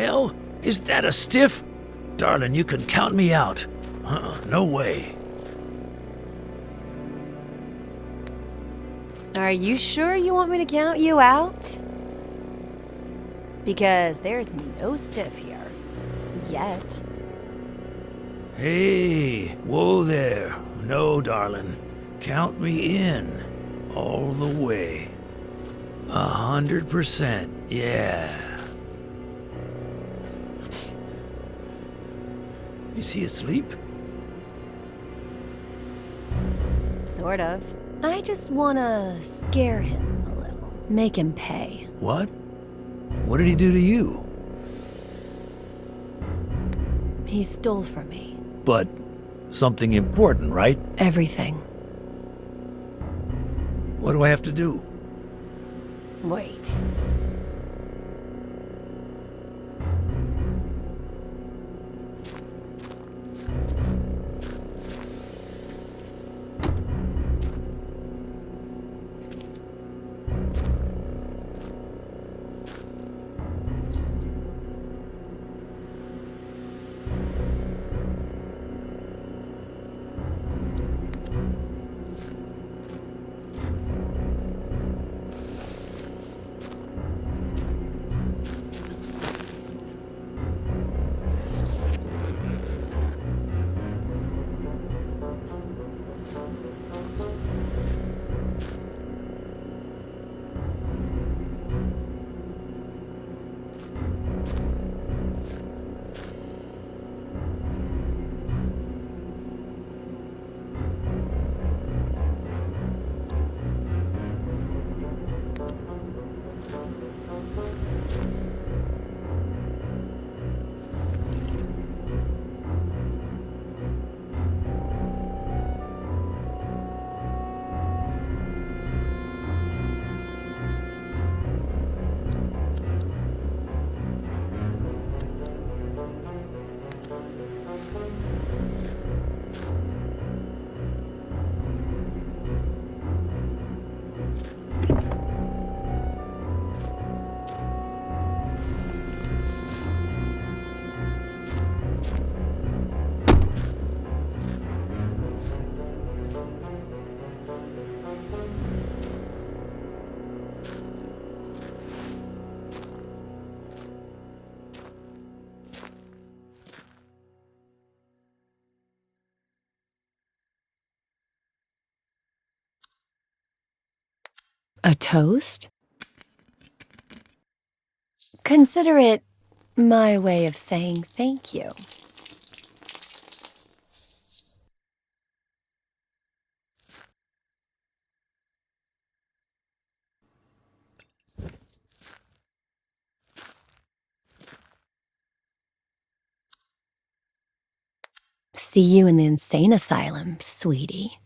hell? Is that a stiff? Darling, you can count me out. No way. Are you sure you want me to count you out? Because there's no stiff here. Yet. Hey, whoa there. No, darling. Count me in. All the way. 100%, yeah. Is he asleep? Sort of. I just wanna scare him a little. Make him pay. What? What did he do to you? He stole from me. But something important, right? Everything. What do I have to do? Wait. A toast? Consider it my way of saying thank you. See you in the insane asylum, sweetie.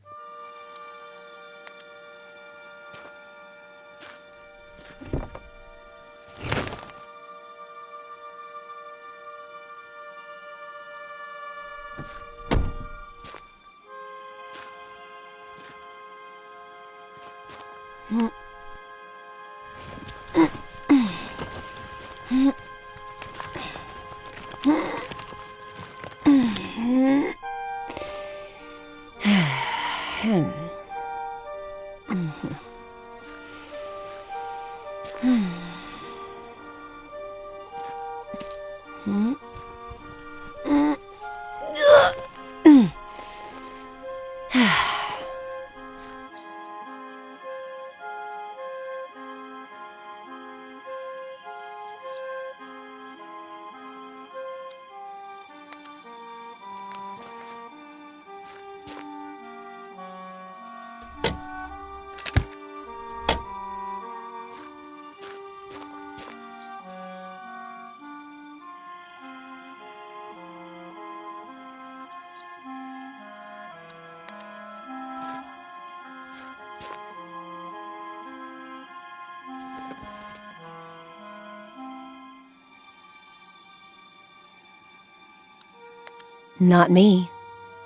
Not me.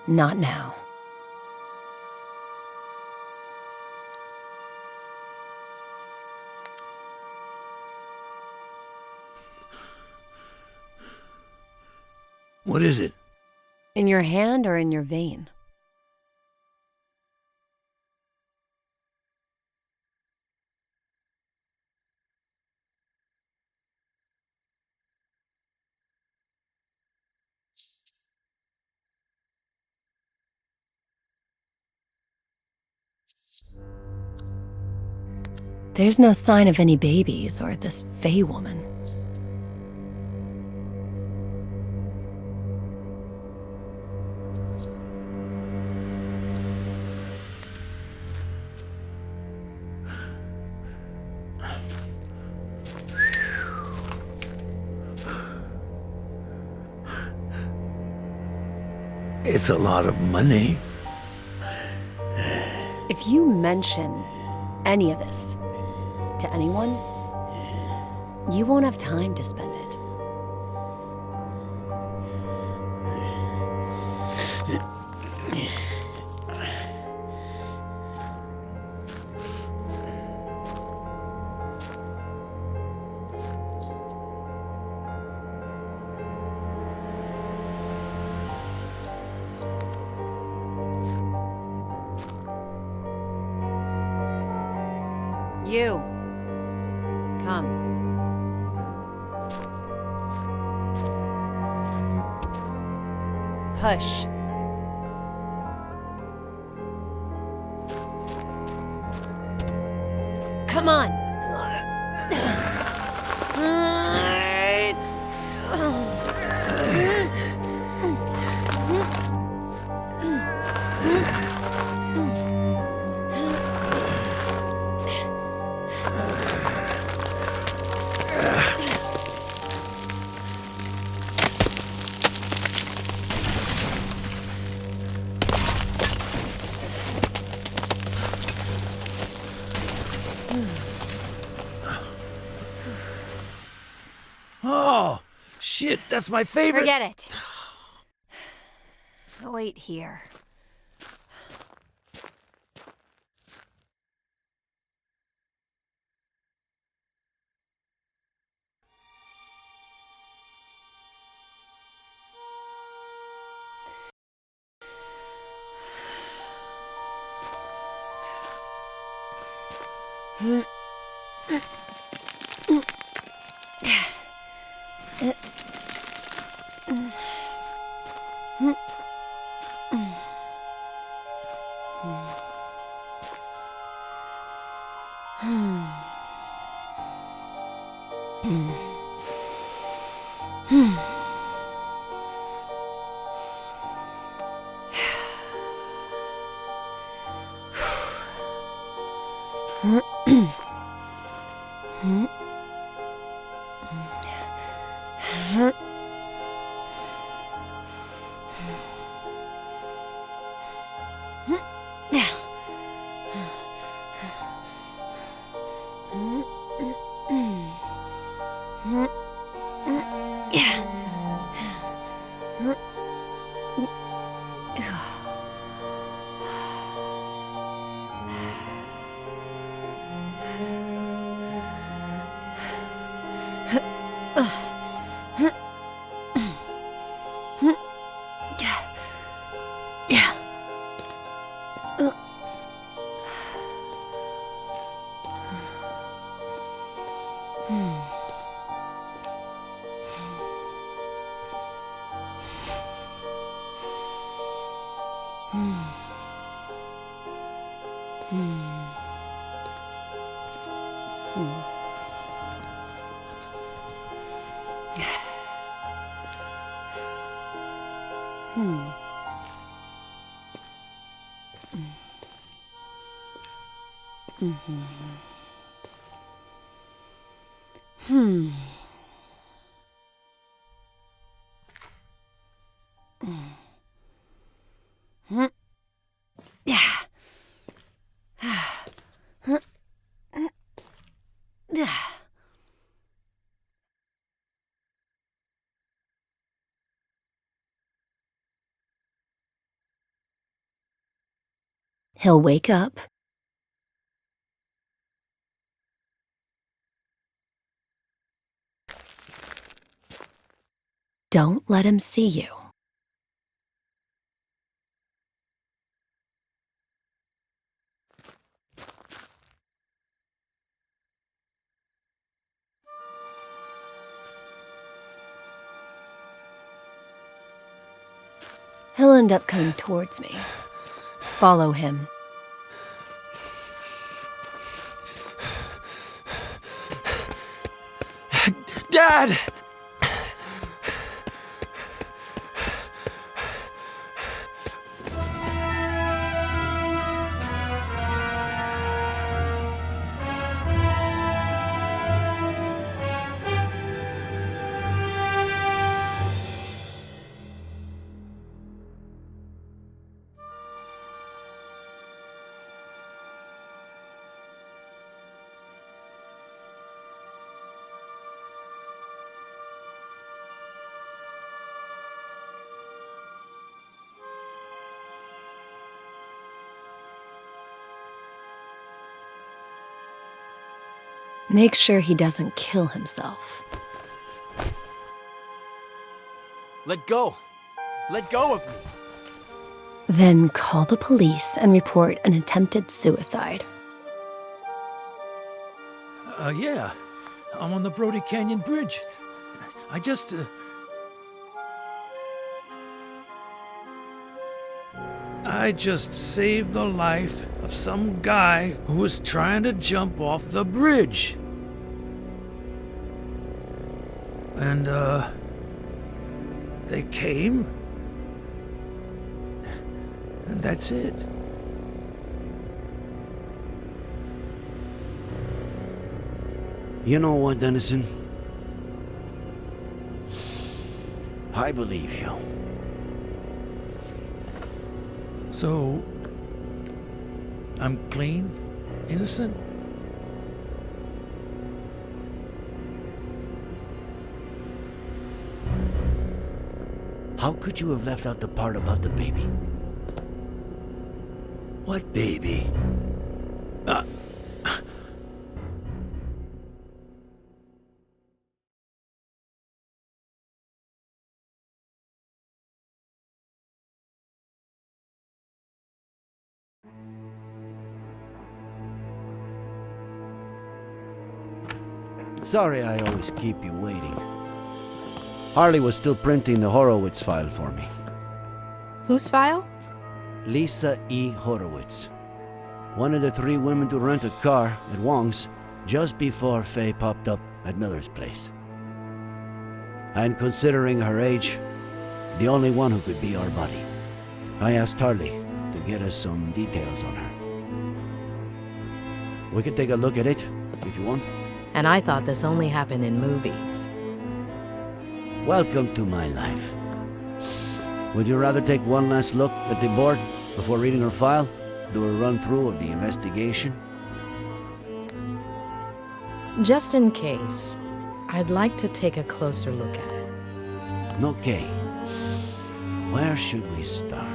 Not now. What is it? In your hand or in your vein? There's no sign of any babies or this Fey woman. It's a lot of money. If you mention any of this to anyone, you won't have time to spend it. You. Come. Push. Come on. Oh, shit, that's my favorite. Forget it. Wait here. He'll wake up. Don't let him see you. He'll end up coming towards me. Follow him. Dad! Make sure he doesn't kill himself. Let go! Let go of me! Then call the police and report an attempted suicide. Yeah. I'm on the Brody Canyon Bridge. I just, I just saved the life of some guy who was trying to jump off the bridge. And, they came. And that's it. You know what, Dennison? I believe you. So, I'm clean? Innocent? How could you have left out the part about the baby? What baby? Sorry I always keep you waiting. Harley was still printing the Horowitz file for me. Whose file? Lisa E. Horowitz. One of the 3 women to rent a car at Wong's just before Faye popped up at Miller's place. And considering her age, the only one who could be our buddy. I asked Harley to get us some details on her. We can take a look at it, if you want. And I thought this only happened in movies. Welcome to my life. Would you rather take one last look at the board before reading her file? Do a run-through of the investigation? Just in case, I'd like to take a closer look at it. Okay. Where should we start?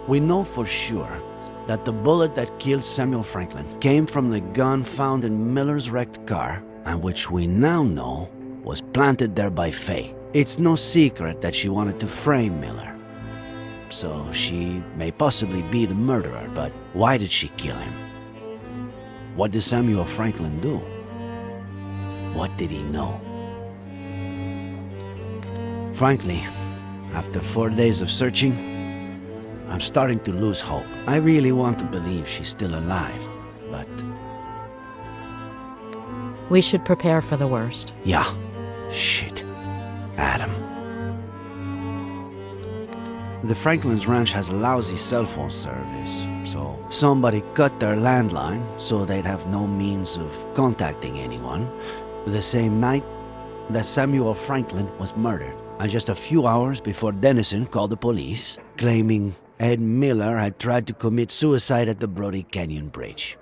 We know for sure that the bullet that killed Samuel Franklin came from the gun found in Miller's wrecked car, and which we now know was planted there by Faye. It's no secret that she wanted to frame Miller. So she may possibly be the murderer, but why did she kill him? What did Samuel Franklin do? What did he know? Frankly, after 4 days of searching, I'm starting to lose hope. I really want to believe she's still alive, but... We should prepare for the worst. yeah, shit. Adam. The Franklin's ranch has lousy cell phone service, so somebody cut their landline so they'd have no means of contacting anyone the same night that Samuel Franklin was murdered, and just a few hours before Dennison called the police, claiming Ed Miller had tried to commit suicide at the Brody Canyon Bridge.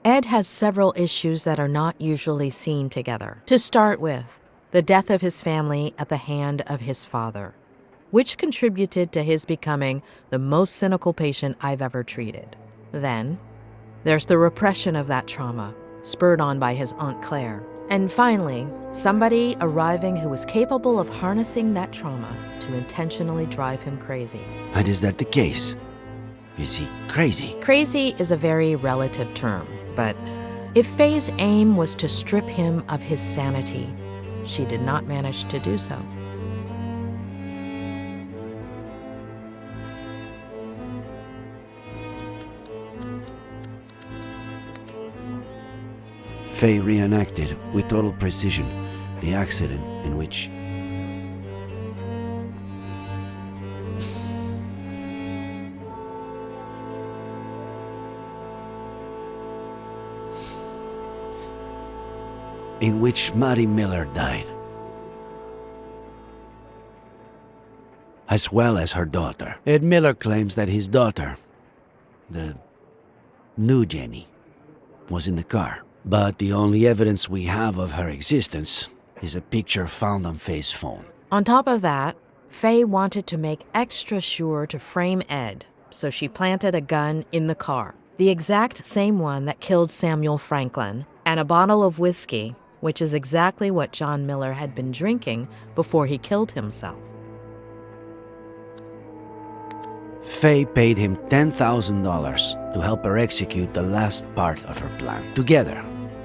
Ed has several issues that are not usually seen together. To start with, the death of his family at the hand of his father. which contributed to his becoming the most cynical patient I've ever treated. Then, there's the repression of that trauma, spurred on by his Aunt Claire. And finally, somebody arriving who was capable of harnessing that trauma to intentionally drive him crazy. And is that the case? Is he crazy? Crazy is a very relative term, but if Faye's aim was to strip him of his sanity, she did not manage to do so. Faye reenacted with total precision the accident in which Maddie Miller died, as well as her daughter. Ed Miller claims that his daughter, the new Jenny, was in the car. But the only evidence we have of her existence is a picture found on Faye's phone. On top of that, Faye wanted to make extra sure to frame Ed, so she planted a gun in the car, the exact same one that killed Samuel Franklin, and a bottle of whiskey, which is exactly what John Miller had been drinking before he killed himself. Faye paid him $10,000 to help her execute the last part of her plan. Together,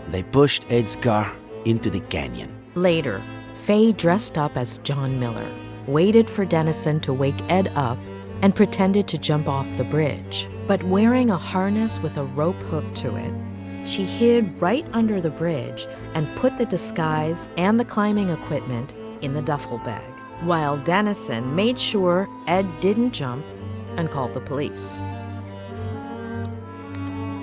they pushed Ed's car into the canyon. Later, Faye dressed up as John Miller, waited for Dennison to wake Ed up, and pretended to jump off the bridge. But wearing a harness with a rope hook to it, she hid right under the bridge and put the disguise and the climbing equipment in the duffel bag, while Dennison made sure Ed didn't jump and called the police.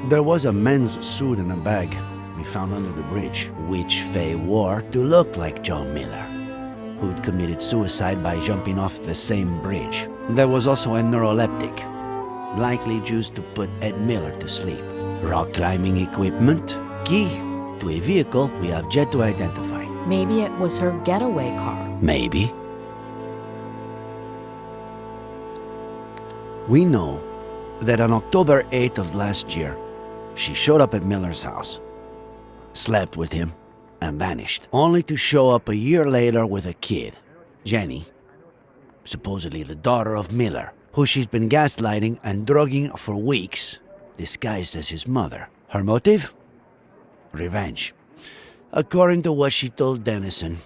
There was a men's suit and a bag we found under the bridge, which Faye wore to look like John Miller, who'd committed suicide by jumping off the same bridge. There was also a neuroleptic, likely used to put Ed Miller to sleep. Rock climbing equipment, key to a vehicle we have yet to identify. Maybe it was her getaway car. Maybe. We know that on October 8th of last year, she showed up at Miller's house, slept with him, and vanished, only to show up a year later with a kid, Jenny, supposedly the daughter of Miller, who she's been gaslighting and drugging for weeks, disguised as his mother. Her motive? Revenge. According to what she told Dennison,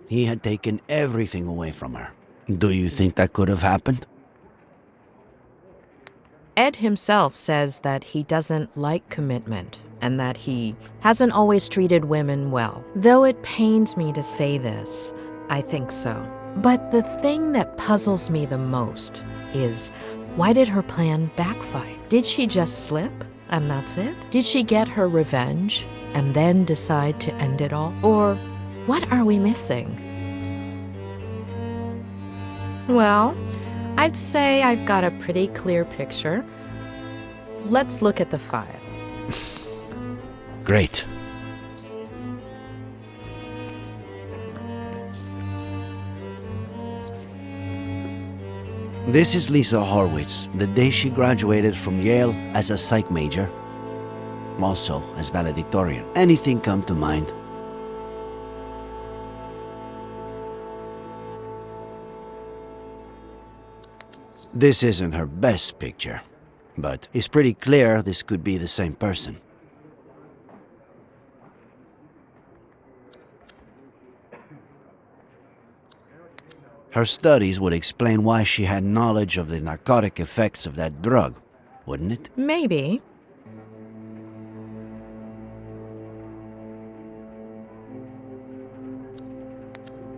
he had taken everything away from her. Do you think that could have happened? Ed himself says that he doesn't like commitment and that he hasn't always treated women well. Though it pains me to say this, I think so. But the thing that puzzles me the most is, why did her plan backfire? Did she just slip and that's it? Did she get her revenge and then decide to end it all? Or what are we missing? Well, I'd say I've got a pretty clear picture. Let's look at the file. Great. This is Lisa Horwitz, the day she graduated from Yale as a psych major, also as valedictorian. Anything come to mind? This isn't her best picture, but it's pretty clear this could be the same person. Her studies would explain why she had knowledge of the narcotic effects of that drug, wouldn't it? Maybe.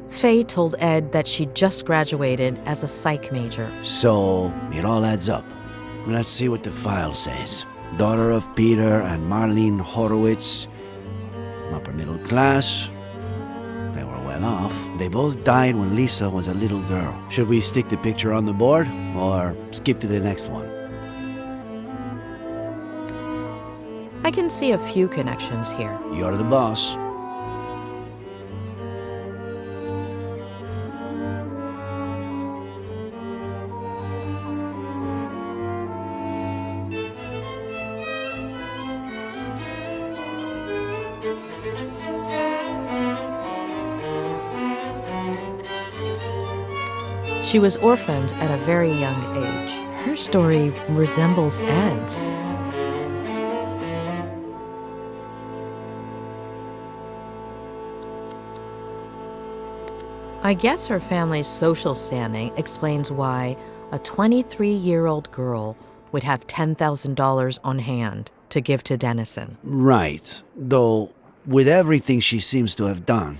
Faye told Ed that she just graduated as a psych major. So, it all adds up. Let's see what the file says. Daughter of Peter and Marlene Horowitz, upper middle class. They were well off. They both died when Lisa was a little girl. Should we stick the picture on the board or skip to the next one? I can see a few connections here. You're the boss. She was orphaned at a very young age. Her story resembles Ed's. I guess her family's social standing explains why a 23-year-old girl would have $10,000 on hand to give to Dennison. Right. Though, with everything she seems to have done,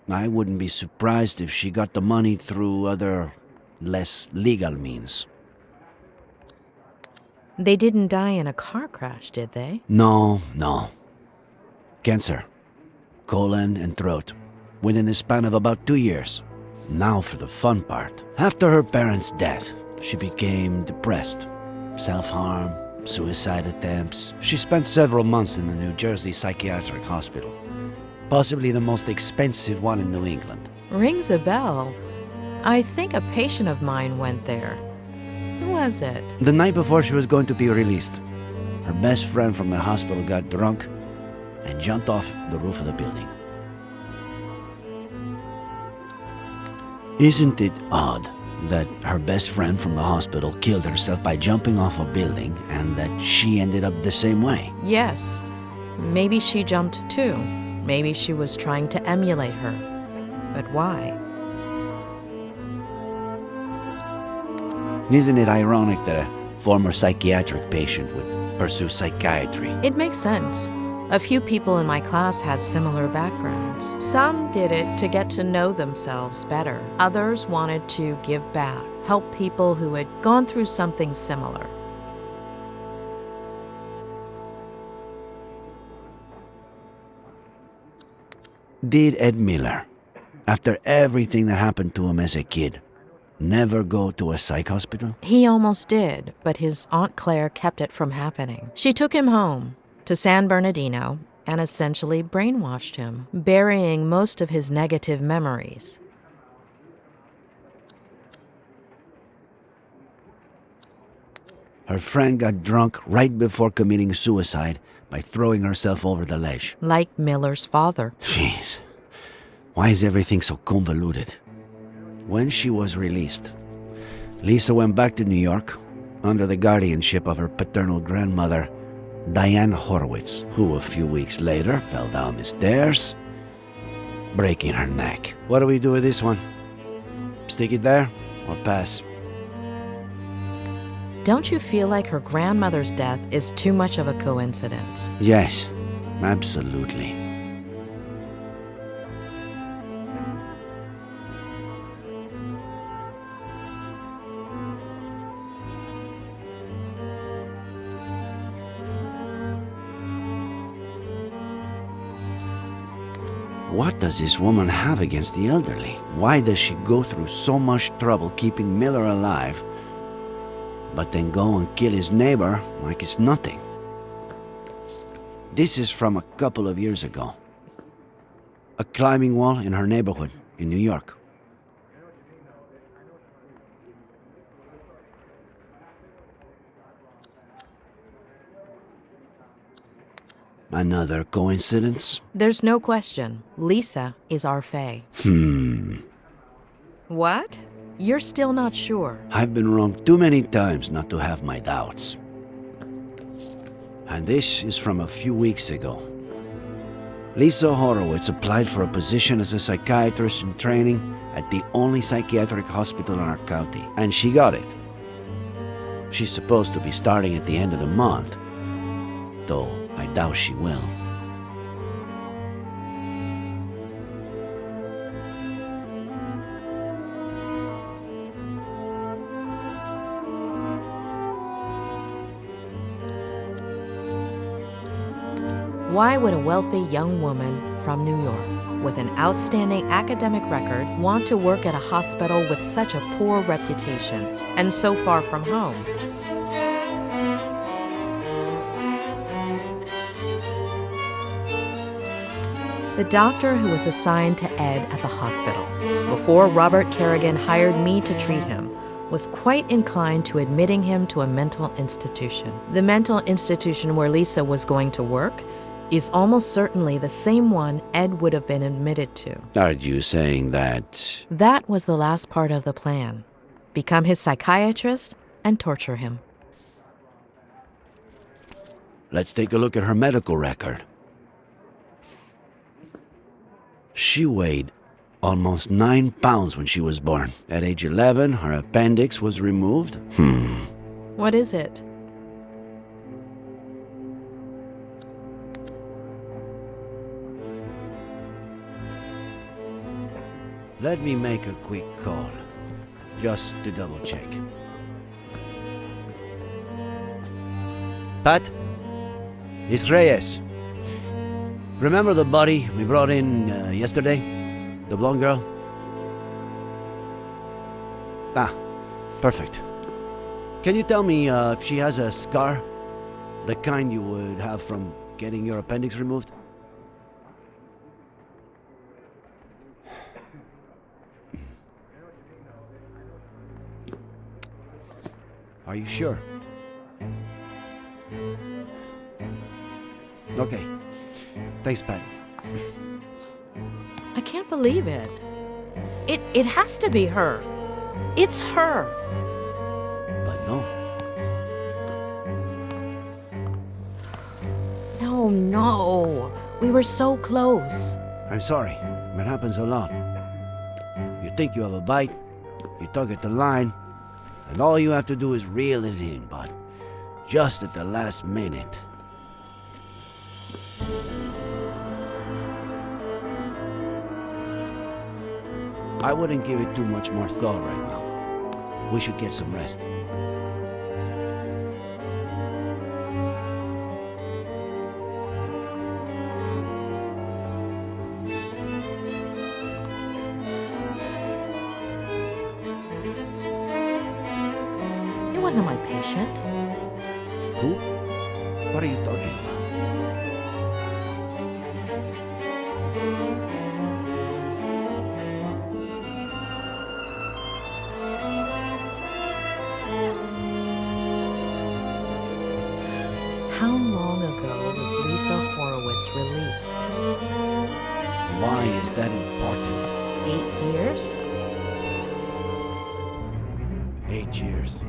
I wouldn't be surprised if she got the money through other, less legal means. They didn't die in a car crash, did they? No. Cancer. Colon and throat. Within the span of about 2 years. Now for the fun part. After her parents' death, she became depressed. Self-harm, suicide attempts. She spent several months in the New Jersey Psychiatric Hospital. Possibly the most expensive one in New England. Rings a bell. I think a patient of mine went there. Who was it? The night before she was going to be released, her best friend from the hospital got drunk and jumped off the roof of the building. Isn't it odd that her best friend from the hospital killed herself by jumping off a building and that she ended up the same way? Yes. Maybe she jumped too. Maybe she was trying to emulate her. But why? Isn't it ironic that a former psychiatric patient would pursue psychiatry? It makes sense. A few people in my class had similar backgrounds. Some did it to get to know themselves better. Others wanted to give back, help people who had gone through something similar. Did Ed Miller, after everything that happened to him as a kid, never go to a psych hospital? He almost did, but his Aunt Claire kept it from happening. She took him home to San Bernardino and essentially brainwashed him, burying most of his negative memories. Her friend got drunk right before committing suicide by throwing herself over the ledge. Like Miller's father. Jeez, why is everything so convoluted? When she was released, Lisa went back to New York under the guardianship of her paternal grandmother, Diane Horowitz, who a few weeks later fell down the stairs, breaking her neck. What do we do with this one? Stick it there or pass? Don't you feel like her grandmother's death is too much of a coincidence? Yes, absolutely. What does this woman have against the elderly? Why does she go through so much trouble keeping Miller alive, but then go and kill his neighbor like it's nothing? This is from a couple of years ago. A climbing wall in her neighborhood in New York. Another coincidence? There's no question. Lisa is our fae. What? You're still not sure? I've been wrong too many times not to have my doubts. And this is from a few weeks ago. Lisa Horowitz applied for a position as a psychiatrist in training at the only psychiatric hospital in our county, and she got it. She's supposed to be starting at the end of the month, though I doubt she will. Why would a wealthy young woman from New York with an outstanding academic record want to work at a hospital with such a poor reputation and so far from home? The doctor who was assigned to Ed at the hospital before Robert Kerrigan hired me to treat him was quite inclined to admitting him to a mental institution. The mental institution where Lisa was going to work is almost certainly the same one Ed would have been admitted to. Are you saying that? That was the last part of the plan. become his psychiatrist, and torture him. Let's take a look at her medical record. She weighed almost 9 pounds when she was born. At age 11, her appendix was removed. What is it? Let me make a quick call, just to double check. Pat? It's Reyes. Remember the body we brought in yesterday? The blonde girl? Ah, perfect. Can you tell me if she has a scar? The kind you would have from getting your appendix removed? Are you sure? Okay. Thanks, Pat. I can't believe it. It has to be her. It's her. But no. No. We were so close. I'm sorry. It happens a lot. You think you have a bite, you tug at the line, and all you have to do is reel it in, but just at the last minute. I wouldn't give it too much more thought right now. We should get some rest. It wasn't my patient. Who? What are you talking about? How long ago was Lisa Horowitz released? Why is that important? 8 years? 8 years.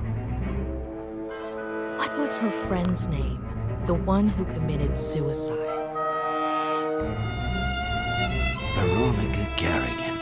What was her friend's name? The one who committed suicide. Veronica Garrigan.